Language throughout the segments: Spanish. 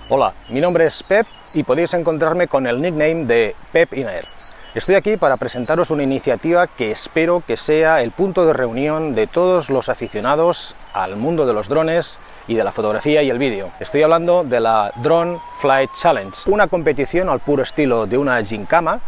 Hola, mi nombre es Pep y podéis encontrarme con el nickname de Pep in Air. Estoy aquí para presentaros una iniciativa que espero que sea el punto de reunión de todos los aficionados al mundo de los drones y de la fotografía y el vídeo. Estoy hablando de la Drone Flight Challenge, una competición al puro estilo de una gincama,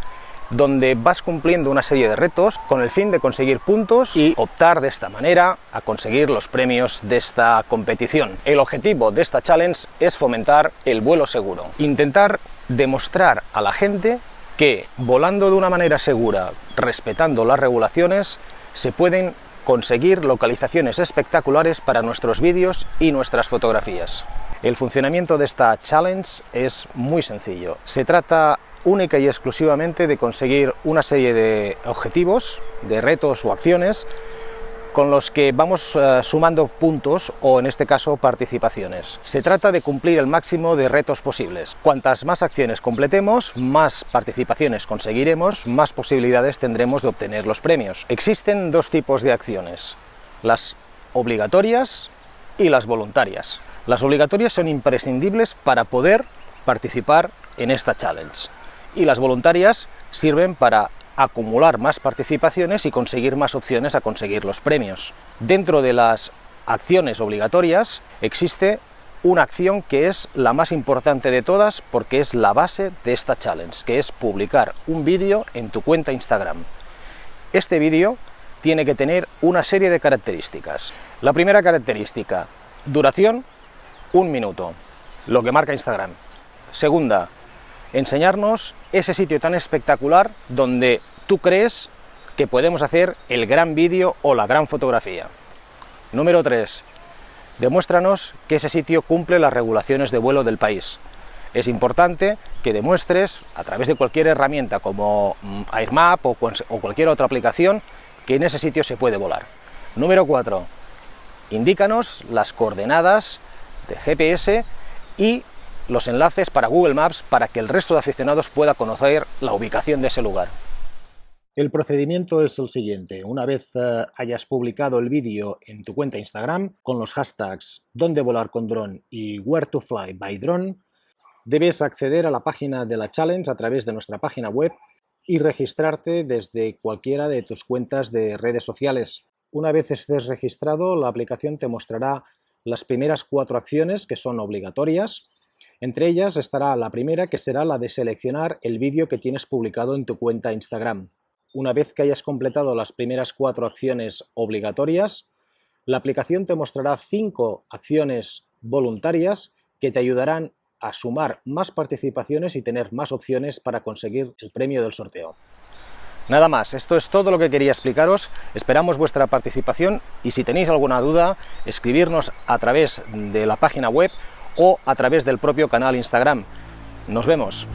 donde vas cumpliendo una serie de retos con el fin de conseguir puntos y optar de esta manera a conseguir los premios de esta competición. El objetivo de esta challenge es fomentar el vuelo seguro, intentar demostrar a la gente que volando de una manera segura, respetando las regulaciones, se pueden conseguir localizaciones espectaculares para nuestros vídeos y nuestras fotografías. El funcionamiento de esta challenge es muy sencillo. Se trata única y exclusivamente de conseguir una serie de objetivos, de retos o acciones con los que vamos sumando puntos o en este caso participaciones. Se trata de cumplir el máximo de retos posibles. Cuantas más acciones completemos, más participaciones conseguiremos, más posibilidades tendremos de obtener los premios. Existen dos tipos de acciones, las obligatorias y las voluntarias. Las obligatorias son imprescindibles para poder participar en esta challenge. Y las voluntarias sirven para acumular más participaciones y conseguir más opciones a conseguir los premios. Dentro de las acciones obligatorias existe una acción que es la más importante de todas porque es la base de esta challenge, que es publicar un vídeo en tu cuenta Instagram. Este vídeo tiene que tener una serie de características. La primera característica, duración 1 minuto, lo que marca Instagram. Segunda, enseñarnos ese sitio tan espectacular donde tú crees que podemos hacer el gran vídeo o la gran fotografía. Número 3. Demuéstranos que ese sitio cumple las regulaciones de vuelo del país. Es importante que demuestres a través de cualquier herramienta como AirMap o cualquier otra aplicación que en ese sitio se puede volar. Número 4. Indícanos las coordenadas de GPS y los enlaces para Google Maps para que el resto de aficionados pueda conocer la ubicación de ese lugar. El procedimiento es el siguiente. Una vez hayas publicado el vídeo en tu cuenta Instagram con los hashtags "Dónde volar con dron" y "Where to fly by drone", debes acceder a la página de la challenge a través de nuestra página web y registrarte desde cualquiera de tus cuentas de redes sociales. Una vez estés registrado, la aplicación te mostrará las primeras 4 acciones que son obligatorias. Entre ellas estará la primera, que será la de seleccionar el vídeo que tienes publicado en tu cuenta Instagram. Una vez que hayas completado las primeras 4 acciones obligatorias, la aplicación te mostrará 5 acciones voluntarias que te ayudarán a sumar más participaciones y tener más opciones para conseguir el premio del sorteo. Nada más, esto es todo lo que quería explicaros. Esperamos vuestra participación y si tenéis alguna duda, escribirnos a través de la página web o a través del propio canal Instagram. Nos vemos.